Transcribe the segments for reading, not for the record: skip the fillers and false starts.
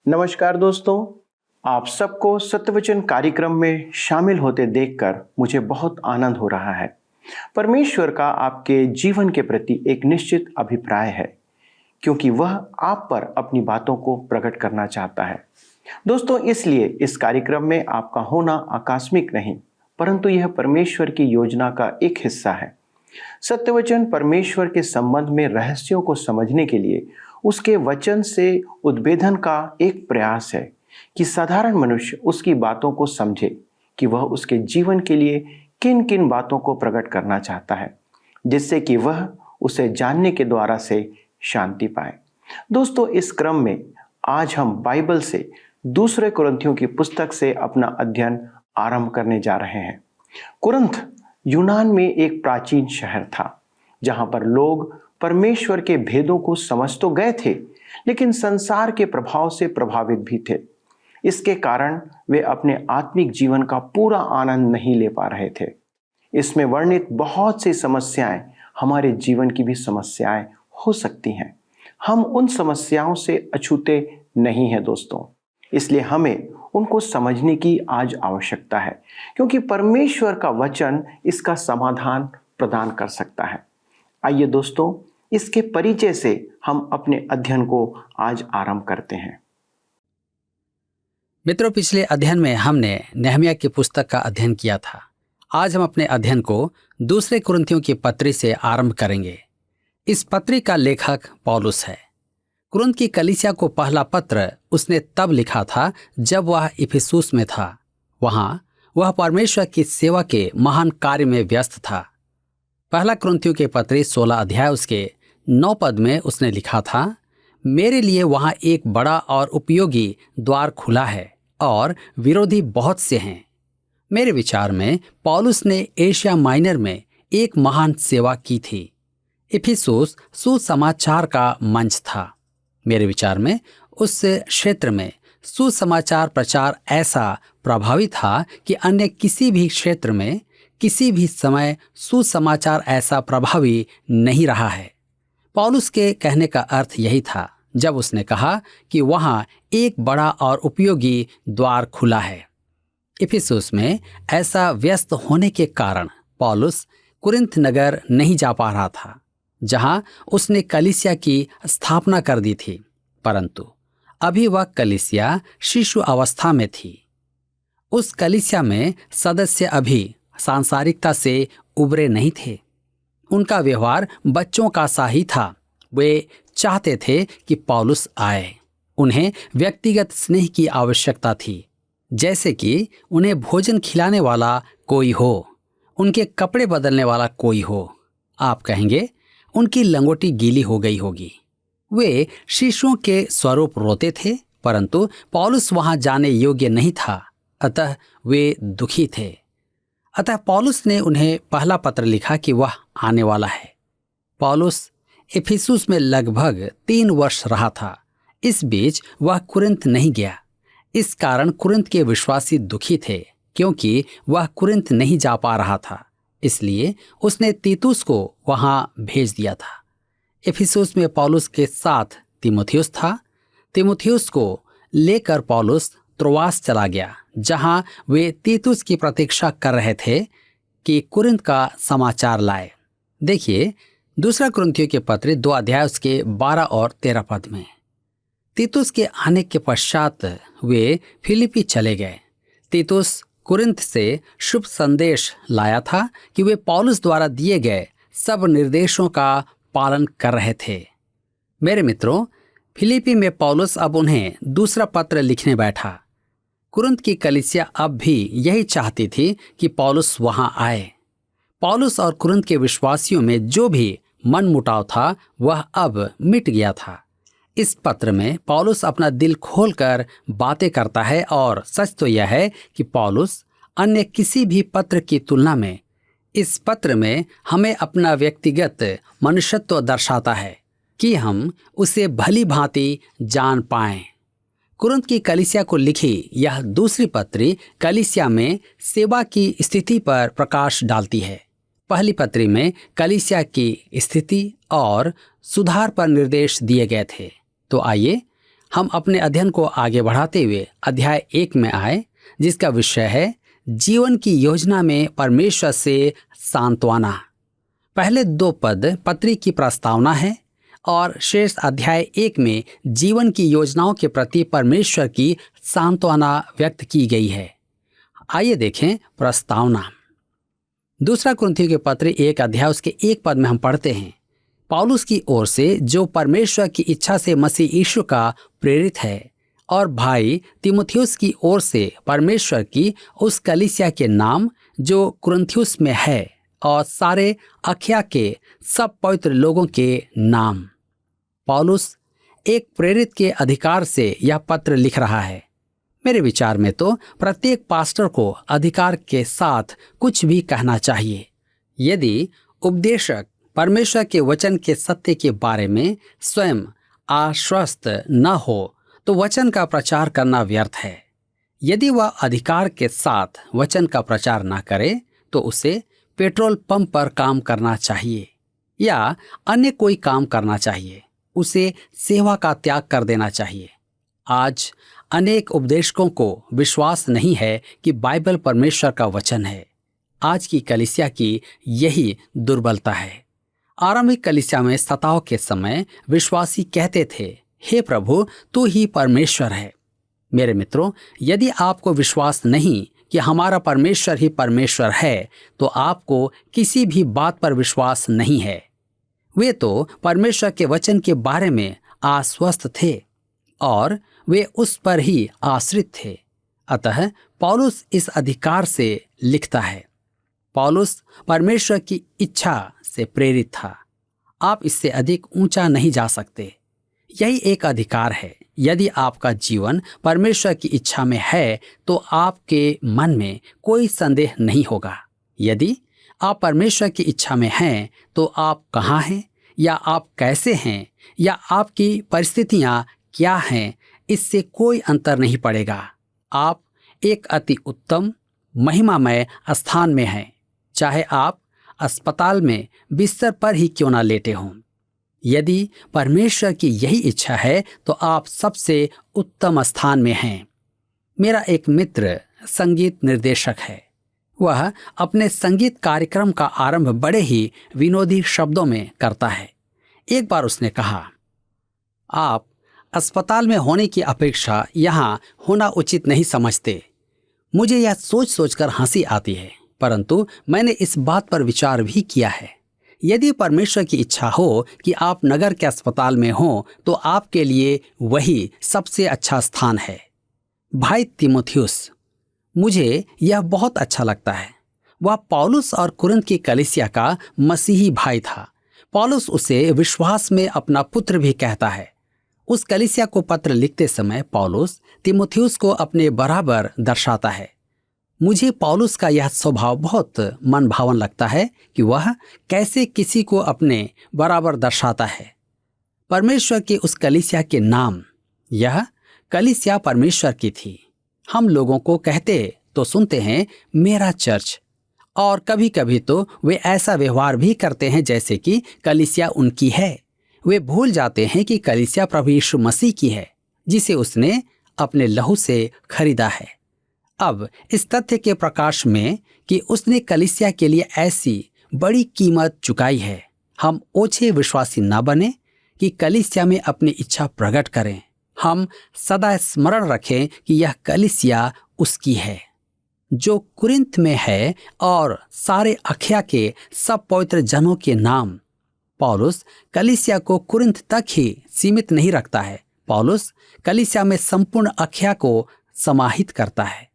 नमस्कार दोस्तों, आप सबको सत्यवचन कार्यक्रम में शामिल होते देखकर मुझे बहुत आनंद हो रहा है। परमेश्वर का आपके जीवन के प्रति एक निश्चित अभिप्राय है, क्योंकि वह आप पर अपनी बातों को प्रकट करना चाहता है। दोस्तों, इसलिए इस कार्यक्रम में आपका होना आकस्मिक नहीं, परंतु यह परमेश्वर की योजना का एक हिस्सा है। सत्यवचन परमेश्वर के संबंध में रहस्यों को समझने के लिए उसके वचन से उद्भेदन का एक प्रयास है कि साधारण मनुष्य उसकी बातों को समझे कि वह उसके जीवन के लिए किन किन बातों को प्रकट करना चाहता है, जिससे कि वह उसे जानने के द्वारा से शांति पाए। दोस्तों, इस क्रम में आज हम बाइबल से दूसरे कुरिन्थियों की पुस्तक से अपना अध्ययन आरंभ करने जा रहे हैं। कुरिन्थ यूनान में एक प्राचीन शहर था, जहां पर लोग परमेश्वर के भेदों को समझ तो गए थे, लेकिन संसार के प्रभाव से प्रभावित भी थे। इसके कारण वे अपने आत्मिक जीवन का पूरा आनंद नहीं ले पा रहे थे। इसमें वर्णित बहुत सी समस्याएं हमारे जीवन की भी समस्याएं हो सकती हैं। हम उन समस्याओं से अछूते नहीं हैं दोस्तों, इसलिए हमें उनको समझने की आज आवश्यकता है, क्योंकि परमेश्वर का वचन इसका समाधान प्रदान कर सकता है। आइए दोस्तों, इसके परिचय से हम अपने अध्ययन को आज आरंभ करते हैं। मित्रों, पिछले अध्ययन में हमने नहम्याह की पुस्तक का अध्ययन किया था। आज हम अपने अध्ययन को दूसरे कुरिन्थियों की पत्री से आरंभ करेंगे। इस पत्री का लेखक पौलुस है। कुरिन्थ की कलीसिया को पहला पत्र उसने तब लिखा था जब वह इफिसुस में था। वहां वह परमेश्वर की सेवा के महान कार्य में व्यस्त था। पहला कुरिन्थियों के पत्री 16 अध्याय उसके 9 पद में उसने लिखा था, मेरे लिए वहां एक बड़ा और उपयोगी द्वार खुला है और विरोधी बहुत से हैं। मेरे विचार में पौलुस ने एशिया माइनर में एक महान सेवा की थी। इफिसुस सुसमाचार का मंच था। मेरे विचार में उस क्षेत्र में सुसमाचार प्रचार ऐसा प्रभावी था कि अन्य किसी भी क्षेत्र में किसी भी समय सुसमाचार ऐसा प्रभावी नहीं रहा है। पौलुस के कहने का अर्थ यही था जब उसने कहा कि वहां एक बड़ा और उपयोगी द्वार खुला है। इफिसुस में ऐसा व्यस्त होने के कारण पौलुस कुरिन्थ नगर नहीं जा पा रहा था, जहां उसने कलीसिया की स्थापना कर दी थी, परंतु अभी वह कलीसिया शिशु अवस्था में थी। उस कलीसिया में सदस्य अभी सांसारिकता से उबरे नहीं थे। उनका व्यवहार बच्चों का सा ही था। वे चाहते थे कि पौलुस आए। उन्हें व्यक्तिगत स्नेह की आवश्यकता थी, जैसे कि उन्हें भोजन खिलाने वाला कोई हो, उनके कपड़े बदलने वाला कोई हो। आप कहेंगे उनकी लंगोटी गीली हो गई होगी। वे शिशुओं के स्वरूप रोते थे, परंतु पौलुस वहां जाने योग्य नहीं था, अतः वे दुखी थे। अतः पौलुस ने उन्हें पहला पत्र लिखा कि वह आने वाला है। पौलुस इफिसुस में लगभग 3 वर्ष रहा था। इस बीच वह कुरिन्थ नहीं गया। इस कारण कुरिन्थ के विश्वासी दुखी थे, क्योंकि वह कुरिन्थ नहीं जा पा रहा था। इसलिए उसने तीतुस को वहां भेज दिया था। इफिसुस में पौलुस के साथ तीमुथियुस था। तीमुथियुस को लेकर पौलुस त्रोआस चला गया, जहां वे तीतुस की प्रतीक्षा कर रहे थे कि कुरिन्थ का समाचार लाए। देखिए दूसरा कुरिन्थियों के पत्र 2 अध्याय उसके 12 और 13 पद में। तीतुस के आने के पश्चात वे फिलिपी चले गए। तीतुस कुरिन्थ से शुभ संदेश लाया था कि वे पौलुस द्वारा दिए गए सब निर्देशों का पालन कर रहे थे। मेरे मित्रों, फिलिपी में पौलुस अब उन्हें दूसरा पत्र लिखने बैठा। कुरिन्थ की कलीसिया अब भी यही चाहती थी कि पौलुस वहां आए। पौलुस और कुरिन्थ के विश्वासियों में जो भी मनमुटाव था वह अब मिट गया था। इस पत्र में पौलुस अपना दिल खोलकर बातें करता है, और सच तो यह है कि पौलुस अन्य किसी भी पत्र की तुलना में इस पत्र में हमें अपना व्यक्तिगत मनुष्यत्व दर्शाता है कि हम उसे भली भांति जान पाएं। कुरिन्थ की कलीसिया को लिखी यह दूसरी पत्री कलीसिया में सेवा की स्थिति पर प्रकाश डालती है। पहली पत्री में कलीसिया की स्थिति और सुधार पर निर्देश दिए गए थे। तो आइए हम अपने अध्ययन को आगे बढ़ाते हुए अध्याय 1 में आए, जिसका विषय है जीवन की योजना में परमेश्वर से सांत्वना। पहले 2 पद पत्री की प्रस्तावना है और शेष अध्याय 1 में जीवन की योजनाओं के प्रति परमेश्वर की सांत्वना व्यक्त की गई है। आइए देखें प्रस्तावना। 2 कुरिन्थियों के पत्र 1 अध्याय उसके 1 पद में हम पढ़ते हैं, पौलुस की ओर से जो परमेश्वर की इच्छा से मसीह यीशु का प्रेरित है, और भाई तीमुथियुस की ओर से परमेश्वर की उस कलीसिया के नाम जो कुरिन्थियुस में है, और सारे अखिया के सब पवित्र लोगों के नाम। पौलुस एक प्रेरित के अधिकार से यह पत्र लिख रहा है। मेरे विचार में तो प्रत्येक पास्टर को अधिकार के साथ कुछ भी कहना चाहिए। यदि उपदेशक परमेश्वर के वचन के सत्य के बारे में स्वयं आश्वस्त न हो तो वचन का प्रचार करना व्यर्थ है। यदि वह अधिकार के साथ वचन का प्रचार न करे तो उसे पेट्रोल पंप पर काम करना चाहिए या अन्य कोई काम करना चाहिए। उसे सेवा का त्याग कर देना चाहिए। आज अनेक उपदेशकों को विश्वास नहीं है कि बाइबल परमेश्वर का वचन है। आज की कलीसिया की यही दुर्बलता है। आरंभिक कलीसिया में सताव के समय विश्वासी कहते थे, हे प्रभु, तू ही परमेश्वर है। मेरे मित्रों, यदि आपको विश्वास नहीं कि हमारा परमेश्वर ही परमेश्वर है तो आपको किसी भी बात पर विश्वास नहीं है। वे तो परमेश्वर के वचन के बारे में आश्वस्त थे और वे उस पर ही आश्रित थे। अतः पौलुस इस अधिकार से लिखता है। पौलुस परमेश्वर की इच्छा से प्रेरित था। आप इससे अधिक ऊंचा नहीं जा सकते। यही एक अधिकार है। यदि आपका जीवन परमेश्वर की इच्छा में है तो आपके मन में कोई संदेह नहीं होगा। यदि आप परमेश्वर की इच्छा में हैं तो आप कहाँ हैं या आप कैसे हैं या आपकी परिस्थितियाँ क्या हैं, इससे कोई अंतर नहीं पड़ेगा। आप एक अति उत्तम महिमामय स्थान में हैं, चाहे आप अस्पताल में बिस्तर पर ही क्यों ना लेटे हों। यदि परमेश्वर की यही इच्छा है तो आप सबसे उत्तम स्थान में हैं। मेरा एक मित्र संगीत निर्देशक है। वह अपने संगीत कार्यक्रम का आरंभ बड़े ही विनोदी शब्दों में करता है। एक बार उसने कहा, आप अस्पताल में होने की अपेक्षा यहाँ होना उचित नहीं समझते। मुझे यह सोच सोचकर हंसी आती है, परंतु मैंने इस बात पर विचार भी किया है। यदि परमेश्वर की इच्छा हो कि आप नगर के अस्पताल में हों तो आपके लिए वही सबसे अच्छा स्थान है। भाई तीमुथियुस, मुझे यह बहुत अच्छा लगता है। वह पौलुस और कुरिन्थ की कलीसिया का मसीही भाई था। पौलुस उसे विश्वास में अपना पुत्र भी कहता है। उस कलीसिया को पत्र लिखते समय पौलुस तीमुथियुस को अपने बराबर दर्शाता है। मुझे पौलुस का यह स्वभाव बहुत मनभावन लगता है कि वह कैसे किसी को अपने बराबर दर्शाता है। परमेश्वर के उस कलीसिया के नाम, यह कलीसिया परमेश्वर की थी। हम लोगों को कहते तो सुनते हैं मेरा चर्च, और कभी कभी तो वे ऐसा व्यवहार भी करते हैं जैसे कि कलीसिया उनकी है। वे भूल जाते हैं कि कलीसिया प्रभु यीशु मसीह की है, जिसे उसने अपने लहू से खरीदा है। अब इस तथ्य के प्रकाश में कि उसने कलीसिया के लिए ऐसी बड़ी कीमत चुकाई है, हम ओछे विश्वासी न बने कि कलीसिया में अपनी इच्छा प्रकट करें। हम सदा स्मरण रखें कि यह कलीसिया उसकी है जो कुरिन्थ में है, और सारे अखिया के सब पवित्र जनों के नाम। पौलुस कलीसिया को कुरिन्थ तक ही सीमित नहीं रखता है। पौलुस कलीसिया में संपूर्ण अखिया को समाहित करता है,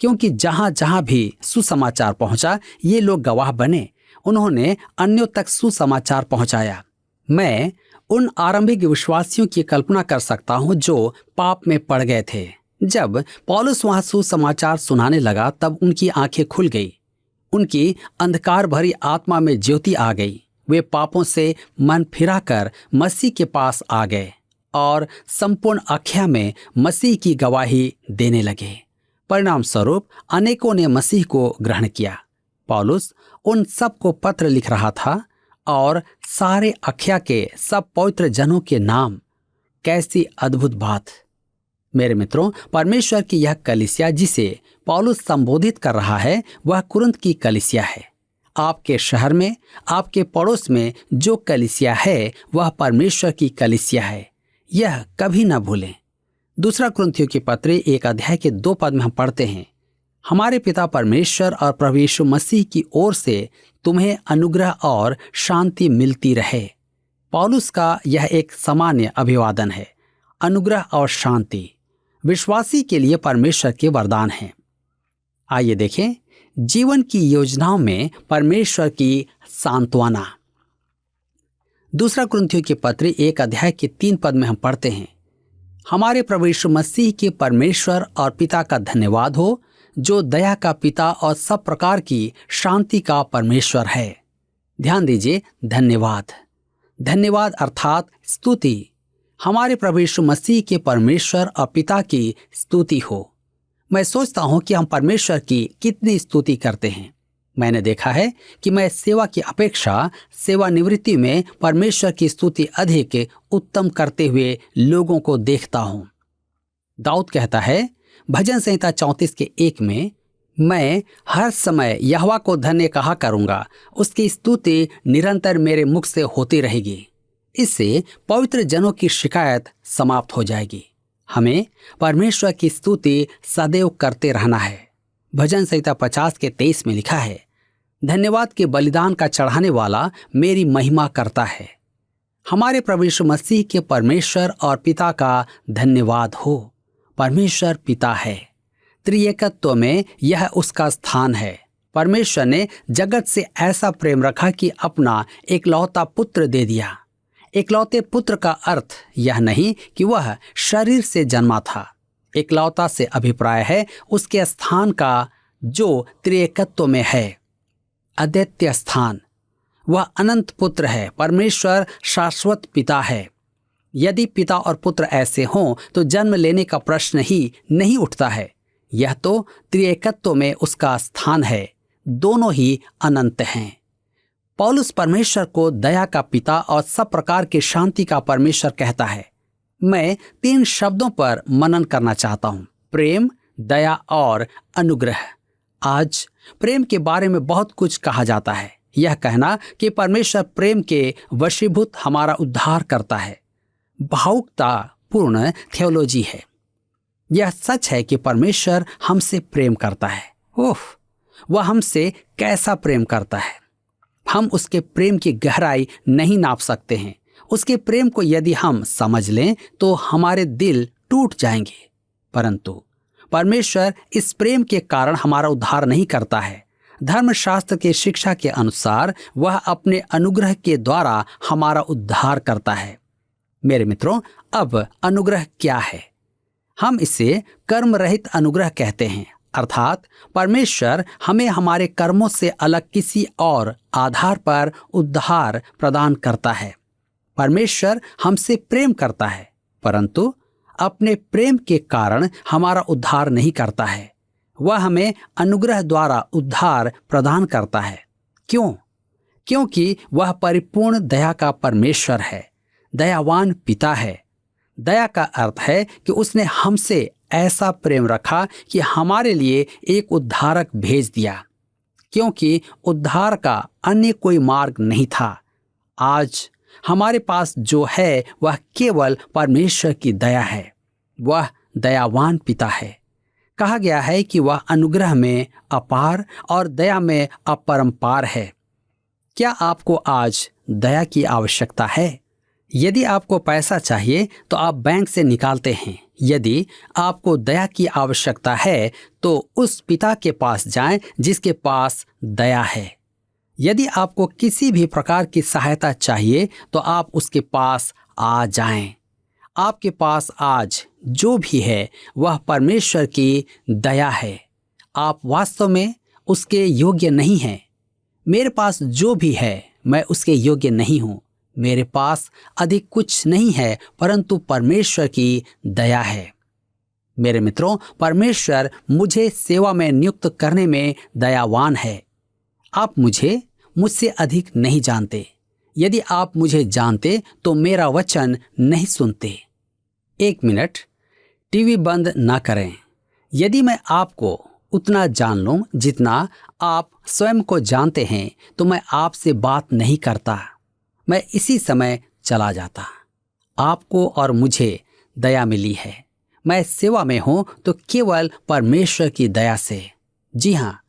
क्योंकि जहां जहां भी सुसमाचार पहुंचा ये लोग गवाह बने। उन्होंने अन्यों तक सुसमाचार पहुंचाया। मैं उन आरंभिक विश्वासियों की कल्पना कर सकता हूं जो पाप में पड़ गए थे। जब पौलुस वहां सुसमाचार सुनाने लगा तब उनकी आंखें खुल गई। उनकी अंधकार भरी आत्मा में ज्योति आ गई। वे पापों से मन फिराकर मसीह के पास आ गए और संपूर्ण अखिया में मसीह की गवाही देने लगे। परिणाम स्वरूप अनेकों ने मसीह को ग्रहण किया। पौलुस उन सब को पत्र लिख रहा था और सारे अखिया के सब पवित्र जनों के नाम कैसी अद्भुत बात। मेरे मित्रों, परमेश्वर की यह कलीसिया जिसे पौलुस संबोधित कर रहा है वह कुरिन्थ की कलीसिया है। आपके शहर में, आपके पड़ोस में जो कलीसिया है वह परमेश्वर की कलीसिया है, यह कभी न भूलें। दूसरा कुरिन्थियों की पत्री 1 अध्याय के 2 पद में हम पढ़ते हैं, हमारे पिता परमेश्वर और प्रभु यीशु मसीह की ओर से तुम्हें अनुग्रह और शांति मिलती रहे। पौलुस का यह एक सामान्य अभिवादन है। अनुग्रह और शांति विश्वासी के लिए परमेश्वर के वरदान हैं। आइए देखें जीवन की योजनाओं में परमेश्वर की सांत्वना। दूसरा कुरिन्थियों की पत्री 1 अध्याय के 3 पद में हम पढ़ते हैं, हमारे प्रभु यीशु मसीह के परमेश्वर और पिता का धन्यवाद हो, जो दया का पिता और सब प्रकार की शांति का परमेश्वर है। ध्यान दीजिए, धन्यवाद। धन्यवाद अर्थात स्तुति। हमारे प्रभु यीशु मसीह के परमेश्वर और पिता की स्तुति हो। मैं सोचता हूं कि हम परमेश्वर की कितनी स्तुति करते हैं। मैंने देखा है कि मैं सेवा की अपेक्षा सेवानिवृत्ति में परमेश्वर की स्तुति अधिक उत्तम करते हुए लोगों को देखता हूं। दाऊद कहता है भजन संहिता 34 के 1 में, मैं हर समय यहोवा को धन्य कहा करूंगा, उसकी स्तुति निरंतर मेरे मुख से होती रहेगी। इससे पवित्र जनों की शिकायत समाप्त हो जाएगी। हमें परमेश्वर की स्तुति सदैव करते रहना है। भजन संहिता 50 के 23 में लिखा है, धन्यवाद के बलिदान का चढ़ाने वाला मेरी महिमा करता है। हमारे प्रभु यीशु मसीह के परमेश्वर और पिता का धन्यवाद हो। परमेश्वर पिता है। त्रिएकत्व में यह उसका स्थान है। परमेश्वर ने जगत से ऐसा प्रेम रखा कि अपना एकलौता पुत्र दे दिया। एकलौते पुत्र का अर्थ यह नहीं कि वह शरीर से जन्मा था। एकलौता से अभिप्राय है उसके स्थान का जो त्रिएकत्व में है, अद्वितीय स्थान। वह अनंत पुत्र है। परमेश्वर शाश्वत पिता है। यदि पिता और पुत्र ऐसे हों तो जन्म लेने का प्रश्न ही नहीं उठता है। यह तो त्रिएकत्व में उसका स्थान है। दोनों ही अनंत हैं। पौलुस परमेश्वर को दया का पिता और सब प्रकार की शांति का परमेश्वर कहता है। मैं 3 शब्दों पर मनन करना चाहता हूं, प्रेम, दया और अनुग्रह। आज प्रेम के बारे में बहुत कुछ कहा जाता है। यह कहना कि परमेश्वर प्रेम के वशीभूत हमारा उद्धार करता है भावुकता पूर्ण थियोलॉजी है। यह सच है कि परमेश्वर हमसे प्रेम करता है। ओह, वह हमसे कैसा प्रेम करता है। हम उसके प्रेम की गहराई नहीं नाप सकते हैं। उसके प्रेम को यदि हम समझ लें तो हमारे दिल टूट जाएंगे। परंतु परमेश्वर इस प्रेम के कारण हमारा उद्धार नहीं करता है। धर्मशास्त्र के शिक्षा के अनुसार वह अपने अनुग्रह के द्वारा हमारा उद्धार करता है। मेरे मित्रों, अब अनुग्रह क्या है? हम इसे कर्म रहित अनुग्रह कहते हैं, अर्थात परमेश्वर हमें हमारे कर्मों से अलग किसी और आधार पर उद्धार प्रदान करता है। परमेश्वर हमसे प्रेम करता है, परंतु अपने प्रेम के कारण हमारा उद्धार नहीं करता है। वह हमें अनुग्रह द्वारा उद्धार प्रदान करता है। क्यों? क्योंकि वह परिपूर्ण दया का परमेश्वर है, दयावान पिता है। दया का अर्थ है कि उसने हमसे ऐसा प्रेम रखा कि हमारे लिए एक उद्धारक भेज दिया, क्योंकि उद्धार का अन्य कोई मार्ग नहीं था। आज हमारे पास जो है वह केवल परमेश्वर की दया है। वह दयावान पिता है। कहा गया है कि वह अनुग्रह में अपार और दया में अपरंपार है। क्या आपको आज दया की आवश्यकता है? यदि आपको पैसा चाहिए तो आप बैंक से निकालते हैं। यदि आपको दया की आवश्यकता है तो उस पिता के पास जाएं जिसके पास दया है। यदि आपको किसी भी प्रकार की सहायता चाहिए तो आप उसके पास आ जाएं। आपके पास आज जो भी है वह परमेश्वर की दया है। आप वास्तव में उसके योग्य नहीं हैं। मेरे पास जो भी है मैं उसके योग्य नहीं हूँ। मेरे पास अधिक कुछ नहीं है, परंतु परमेश्वर की दया है। मेरे मित्रों, परमेश्वर मुझे सेवा में नियुक्त करने में दयावान है। आप मुझसे अधिक नहीं जानते। यदि आप मुझे जानते तो मेरा वचन नहीं सुनते। 1 मिनट, टीवी बंद ना करें। यदि मैं आपको उतना जान लूं जितना आप स्वयं को जानते हैं तो मैं आपसे बात नहीं करता, मैं इसी समय चला जाता। आपको और मुझे दया मिली है। मैं सेवा में हूं तो केवल परमेश्वर की दया से। जी हाँ,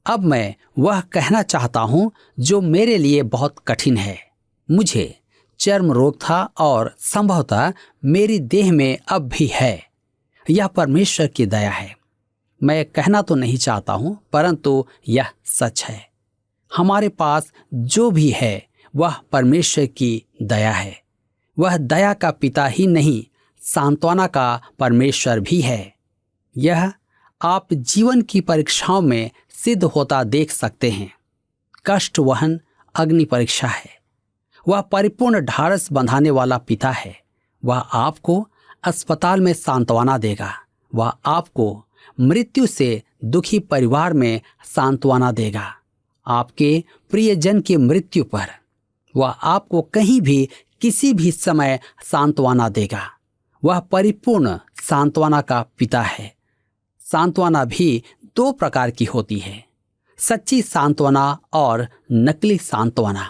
अब मैं वह कहना चाहता हूं जो मेरे लिए बहुत कठिन है। मुझे चर्म रोग था और संभवतः मेरी देह में अब भी है। यह परमेश्वर की दया है। मैं कहना तो नहीं चाहता हूं, परंतु यह सच है। हमारे पास जो भी है वह परमेश्वर की दया है। वह दया का पिता ही नहीं, सांत्वना का परमेश्वर भी है। यह आप जीवन की परीक्षाओं में सिद्ध होता देख सकते हैं। कष्ट वहन अग्नि परीक्षा है। वह परिपूर्ण ढाढ़स बंधाने वाला पिता है। वह आपको अस्पताल में सांत्वना देगा। वह आपको मृत्यु से दुखी परिवार में सांत्वना देगा। आपके प्रियजन की मृत्यु पर वह आपको कहीं भी किसी भी समय सांत्वना देगा। वह परिपूर्ण सांत्वना का पिता है। सांत्वना भी 2 प्रकार की होती है, सच्ची सांत्वना और नकली सांत्वना।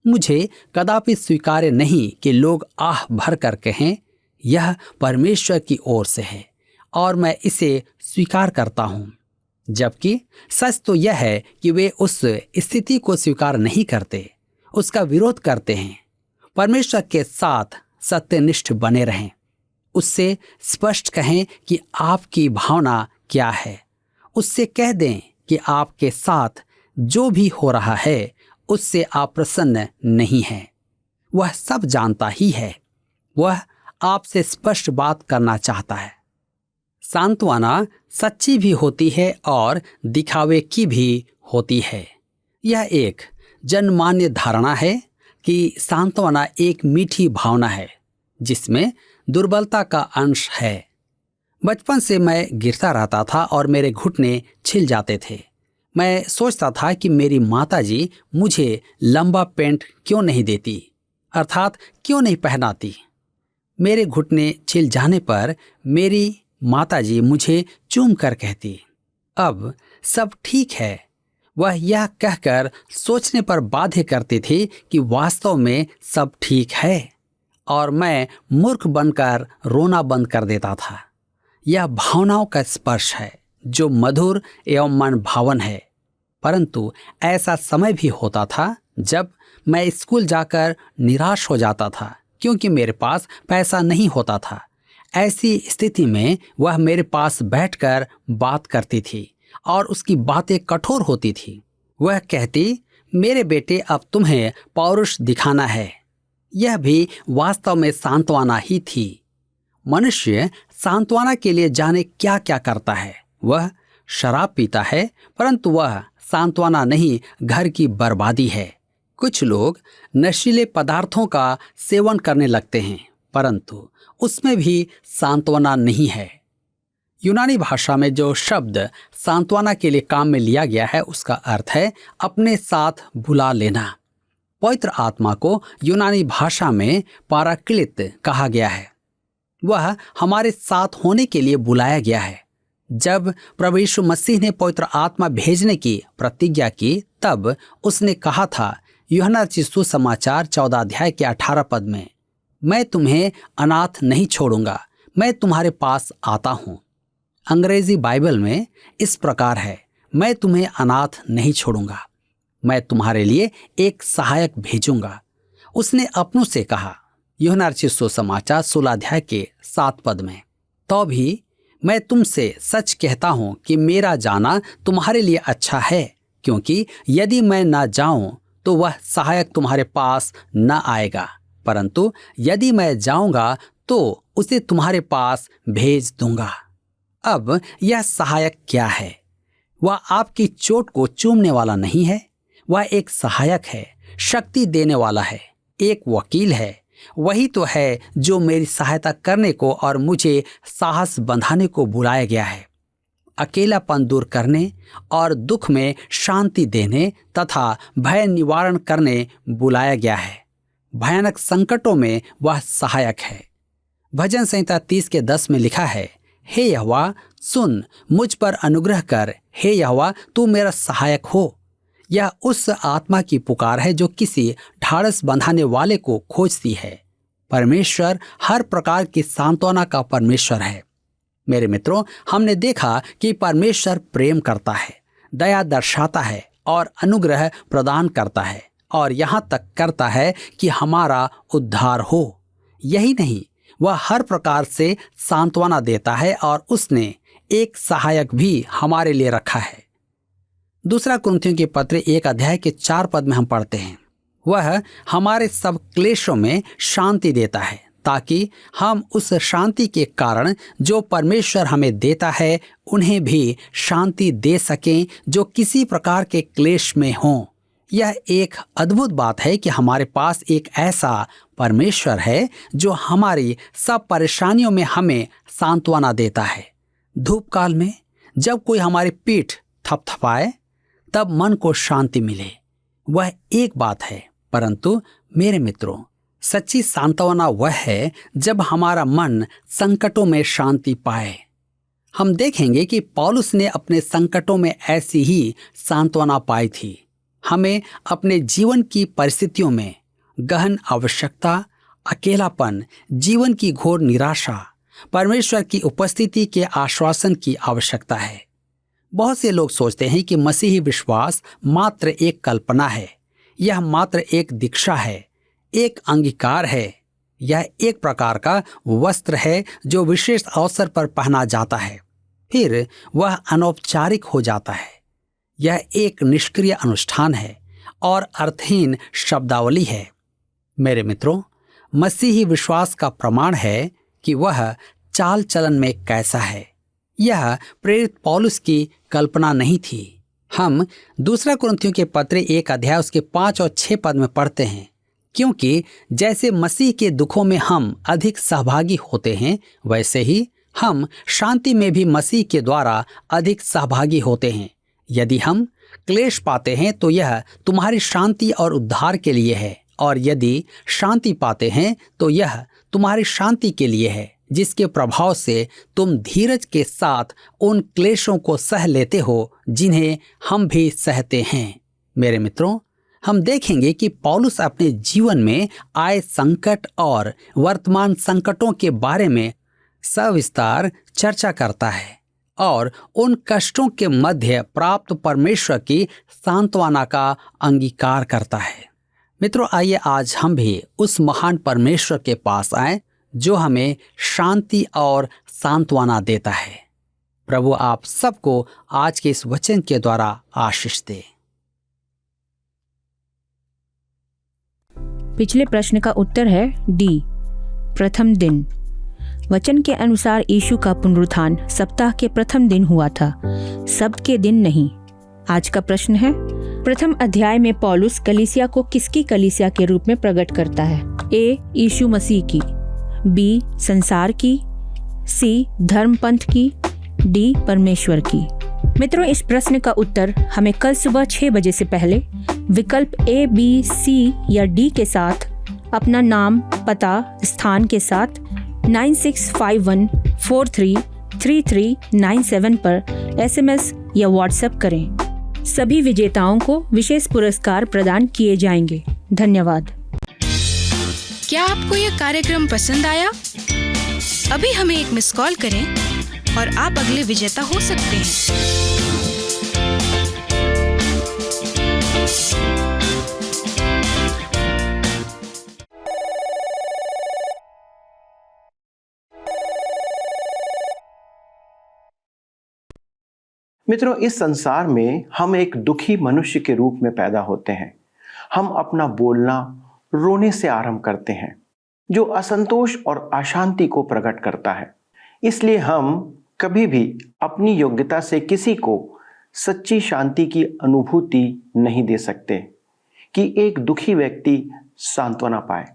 मुझे कदापि स्वीकार्य नहीं कि लोग आह भर कर कहें यह परमेश्वर की ओर से है, और मैं इसे स्वीकार करता हूं। जबकि सच तो यह है कि वे उस स्थिति को स्वीकार नहीं करते, उसका विरोध करते हैं। परमेश्वर के साथ सत्यनिष्ठ बने रहें। उससे स्पष्ट कहें कि आपकी भावना क्या है। उससे कह दें कि आपके साथ जो भी हो रहा है उससे आप प्रसन्न नहीं हैं। वह सब जानता ही है। वह आपसे स्पष्ट बात करना चाहता है। सांत्वना सच्ची भी होती है और दिखावे की भी होती है। यह एक जनमान्य धारणा है कि सांत्वना एक मीठी भावना है जिसमें दुर्बलता का अंश है। बचपन से मैं गिरता रहता था और मेरे घुटने छिल जाते थे। मैं सोचता था कि मेरी माताजी मुझे लंबा पैंट क्यों नहीं देती, अर्थात क्यों नहीं पहनाती। मेरे घुटने छिल जाने पर मेरी माताजी मुझे चूम कर कहती, अब सब ठीक है। वह यह कहकर सोचने पर बाध्य करती थी कि वास्तव में सब ठीक है, और मैं मूर्ख बनकर रोना बंद कर देता था। यह भावनाओं का स्पर्श है जो मधुर एवं मन भावन है। परंतु ऐसा समय भी होता था जब मैं स्कूल जाकर निराश हो जाता था क्योंकि मेरे पास पैसा नहीं होता था। ऐसी स्थिति में वह मेरे पास बैठकर बात करती थी और उसकी बातें कठोर होती थी। वह कहती, मेरे बेटे अब तुम्हें पौरुष दिखाना है। यह भी वास्तव में सांत्वना ही थी। मनुष्य सांत्वना के लिए जाने क्या क्या करता है। वह शराब पीता है, परंतु वह सांत्वना नहीं, घर की बर्बादी है। कुछ लोग नशीले पदार्थों का सेवन करने लगते हैं, परंतु उसमें भी सांत्वना नहीं है। यूनानी भाषा में जो शब्द सांत्वना के लिए काम में लिया गया है उसका अर्थ है अपने साथ बुला लेना। पवित्र आत्मा को यूनानी भाषा में पाराक्लित कहा गया है। वह हमारे साथ होने के लिए बुलाया गया है। जब प्रभु यीशु मसीह ने पवित्र आत्मा भेजने की प्रतिज्ञा की तब उसने कहा था, यूहन्ना रचित सुसमाचार 14 अध्याय के 18 पद में, मैं तुम्हें अनाथ नहीं छोड़ूंगा, मैं तुम्हारे पास आता हूं। अंग्रेजी बाइबल में इस प्रकार है, मैं तुम्हें अनाथ नहीं छोड़ूंगा, मैं तुम्हारे लिए एक सहायक भेजूंगा। उसने अपनों से कहा, यूहन्ना रचित सुसमाचार 16 अध्याय के 7 पद में, तो भी मैं तुमसे सच कहता हूं कि मेरा जाना तुम्हारे लिए अच्छा है, क्योंकि यदि मैं न जाऊं तो वह सहायक तुम्हारे पास न आएगा, परंतु यदि मैं जाऊंगा तो उसे तुम्हारे पास भेज दूंगा। अब यह सहायक क्या है? वह आपकी चोट को चूमने वाला नहीं है। वह एक सहायक है, शक्ति देने वाला है, एक वकील है। वही तो है जो मेरी सहायता करने को और मुझे साहस बंधाने को बुलाया गया है। अकेलापन दूर करने और दुख में शांति देने तथा भय निवारण करने बुलाया गया है। भयानक संकटों में वह सहायक है। भजन संहिता 30:10 में लिखा है, हे यहोवा सुन, मुझ पर अनुग्रह कर, हे यहोवा तू मेरा सहायक हो। यह उस आत्मा की पुकार है जो किसी ढाढ़स बंधाने वाले को खोजती है। परमेश्वर हर प्रकार की सांत्वना का परमेश्वर है। मेरे मित्रों, हमने देखा कि परमेश्वर प्रेम करता है, दया दर्शाता है और अनुग्रह प्रदान करता है, और यहाँ तक करता है कि हमारा उद्धार हो। यही नहीं, वह हर प्रकार से सांत्वना देता है और उसने एक सहायक भी हमारे लिए रखा है। दूसरा कुरिन्थियों के पत्र 1:4 में हम पढ़ते हैं, वह हमारे सब क्लेशों में शांति देता है, ताकि हम उस शांति के कारण जो परमेश्वर हमें देता है उन्हें भी शांति दे सकें जो किसी प्रकार के क्लेश में हों। यह एक अद्भुत बात है कि हमारे पास एक ऐसा परमेश्वर है जो हमारी सब परेशानियों में हमें सांत्वना देता है। धूप काल में जब कोई हमारी पीठ थपथपाए तब मन को शांति मिले, वह एक बात है। परंतु मेरे मित्रों, सच्ची सांत्वना वह है जब हमारा मन संकटों में शांति पाए। हम देखेंगे कि पौलुस ने अपने संकटों में ऐसी ही सांत्वना पाई थी। हमें अपने जीवन की परिस्थितियों में गहन आवश्यकता, अकेलापन, जीवन की घोर निराशा, परमेश्वर की उपस्थिति के आश्वासन की आवश्यकता है। बहुत से लोग सोचते हैं कि मसीही विश्वास मात्र एक कल्पना है, यह मात्र एक दीक्षा है, एक अंगीकार है, यह एक प्रकार का वस्त्र है जो विशेष अवसर पर पहना जाता है, फिर वह अनौपचारिक हो जाता है। यह एक निष्क्रिय अनुष्ठान है और अर्थहीन शब्दावली है। मेरे मित्रों, मसीही विश्वास का प्रमाण है कि वह चाल चलन में कैसा है। यह प्रेरित पौलुस की कल्पना नहीं थी। हम दूसरा कुरिन्थियों के पत्र 1:5 और 6 में पढ़ते हैं, क्योंकि जैसे मसीह के दुखों में हम अधिक सहभागी होते हैं, वैसे ही हम शांति में भी मसीह के द्वारा अधिक सहभागी होते हैं। यदि हम क्लेश पाते हैं तो यह तुम्हारी शांति और उद्धार के लिए है, और यदि शांति पाते हैं तो यह तुम्हारी शांति के लिए है, जिसके प्रभाव से तुम धीरज के साथ उन क्लेशों को सह लेते हो जिन्हें हम भी सहते हैं। मेरे मित्रों, हम देखेंगे कि पौलुस अपने जीवन में आए संकट और वर्तमान संकटों के बारे में सविस्तार चर्चा करता है और उन कष्टों के मध्य प्राप्त परमेश्वर की सांत्वना का अंगीकार करता है। मित्रों, आइए आज हम भी उस महान परमेश्वर के पास आएं जो हमें शांति और सांत्वना देता है। प्रभु आप सबको आज के इस वचन के द्वारा आशीष दे। पिछले प्रश्न का उत्तर है डी, प्रथम दिन। वचन के अनुसार यीशु का पुनरुत्थान सप्ताह के प्रथम दिन हुआ था, सब्त के दिन नहीं। आज का प्रश्न है, प्रथम अध्याय में पौलुस कलीसिया को किसकी कलीसिया के रूप में प्रकट करता है? ए, यीशु मसीह की, बी, संसार की, सी, धर्मपंथ की, डी, परमेश्वर की। मित्रों, इस प्रश्न का उत्तर हमें कल सुबह 6 बजे से पहले विकल्प ए, बी, सी या डी के साथ अपना नाम, पता, स्थान के साथ 9651433397 पर SMS या व्हाट्सएप करें। सभी विजेताओं को विशेष पुरस्कार प्रदान किए जाएंगे। धन्यवाद। क्या आपको यह कार्यक्रम पसंद आया? अभी हमें एक मिस कॉल करें और आप अगले विजेता हो सकते हैं। मित्रों, इस संसार में हम एक दुखी मनुष्य के रूप में पैदा होते हैं। हम अपना बोलना रोने से आरंभ करते हैं, जो असंतोष और अशांति को प्रकट करता है। इसलिए हम कभी भी अपनी योग्यता से किसी को सच्ची शांति की अनुभूति नहीं दे सकते कि एक दुखी व्यक्ति सांत्वना पाए।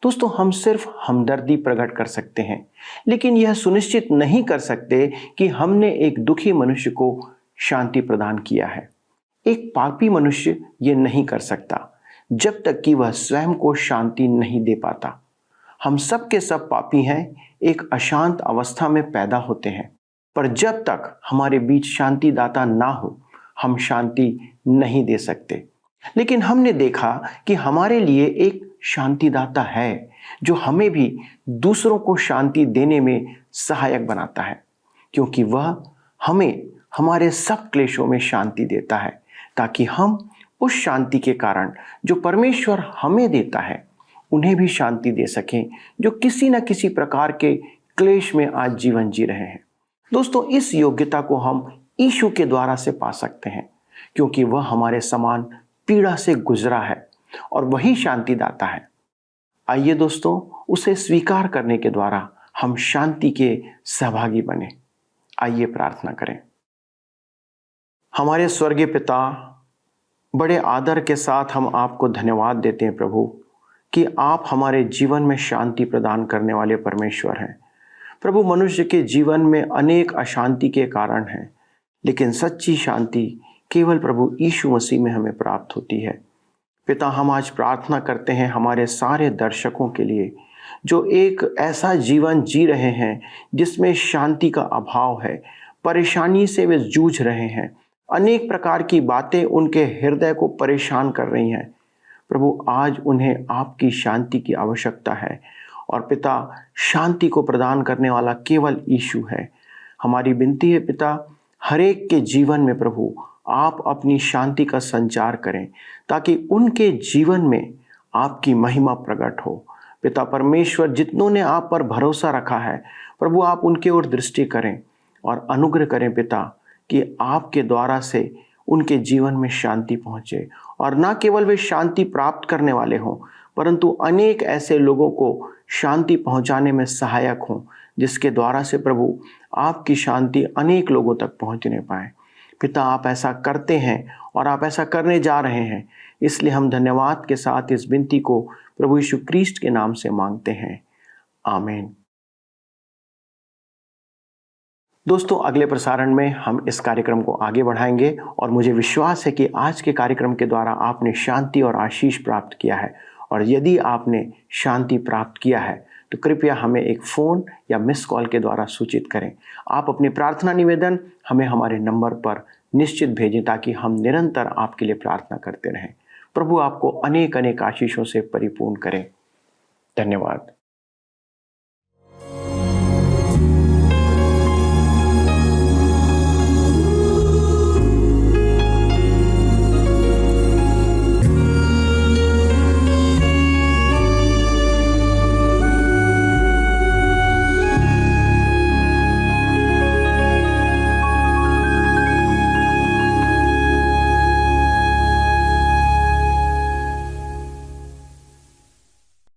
दोस्तों, हम सिर्फ हमदर्दी प्रकट कर सकते हैं, लेकिन यह सुनिश्चित नहीं कर सकते कि हमने एक दुखी मनुष्य को शांति प्रदान किया है। एक पापी मनुष्य ये नहीं कर सकता जब तक कि वह स्वयं को शांति नहीं दे पाता। हम सब के सब पापी हैं, एक अशांत अवस्था में पैदा होते हैं, पर जब तक हमारे बीच शांति दाता ना हो, हम शांति नहीं दे सकते। लेकिन हमने देखा कि हमारे लिए एक शांतिदाता है जो हमें भी दूसरों को शांति देने में सहायक बनाता है, क्योंकि वह हमें हमारे सब क्लेशों में शांति देता है, ताकि हम उस शांति के कारण जो परमेश्वर हमें देता है उन्हें भी शांति दे सकें, जो किसी न किसी प्रकार के क्लेश में आज जीवन जी रहे हैं। दोस्तों, इस योग्यता को हम यीशु के द्वारा से पा सकते हैं, क्योंकि वह हमारे समान पीड़ा से गुजरा है और वही शांति दाता है। आइए दोस्तों, उसे स्वीकार करने के द्वारा हम शांति के सहभागी बने। आइए प्रार्थना करें। हमारे स्वर्गीय पिता, बड़े आदर के साथ हम आपको धन्यवाद देते हैं प्रभु कि आप हमारे जीवन में शांति प्रदान करने वाले परमेश्वर हैं। प्रभु, मनुष्य के जीवन में अनेक अशांति के कारण हैं, लेकिन सच्ची शांति केवल प्रभु यीशु मसीह में हमें प्राप्त होती है। पिता, हम आज प्रार्थना करते हैं हमारे सारे दर्शकों के लिए जो एक ऐसा जीवन जी रहे हैं जिसमें शांति का अभाव है, परेशानी से वे जूझ रहे हैं, अनेक प्रकार की बातें उनके हृदय को परेशान कर रही हैं। प्रभु, आज उन्हें आपकी शांति की आवश्यकता है और पिता, शांति को प्रदान करने वाला केवल यीशु है। हमारी विनती है पिता, हर एक के जीवन में प्रभु आप अपनी शांति का संचार करें, ताकि उनके जीवन में आपकी महिमा प्रकट हो। पिता परमेश्वर, जितनों ने आप पर भरोसा रखा है प्रभु, आप उनके ओर दृष्टि करें और अनुग्रह करें पिता, कि आपके द्वारा से उनके जीवन में शांति पहुँचे और ना केवल वे शांति प्राप्त करने वाले हों, परंतु अनेक ऐसे लोगों को शांति पहुँचाने में सहायक हों, जिसके द्वारा से प्रभु आपकी शांति अनेक लोगों तक पहुँचने पाए। पिता, आप ऐसा करते हैं और आप ऐसा करने जा रहे हैं, इसलिए हम धन्यवाद के साथ इस विनती को प्रभु यीशु क्रिस्ट के नाम से मांगते हैं। आमीन। दोस्तों, अगले प्रसारण में हम इस कार्यक्रम को आगे बढ़ाएंगे और मुझे विश्वास है कि आज के कार्यक्रम के द्वारा आपने शांति और आशीष प्राप्त किया है। और यदि आपने शांति प्राप्त किया है तो कृपया हमें एक फ़ोन या मिस कॉल के द्वारा सूचित करें। आप अपनी प्रार्थना निवेदन हमें हमारे नंबर पर निश्चित भेजें, ताकि हम निरंतर आपके लिए प्रार्थना करते रहें। प्रभु आपको अनेक अनेक आशीषों से परिपूर्ण करें। धन्यवाद।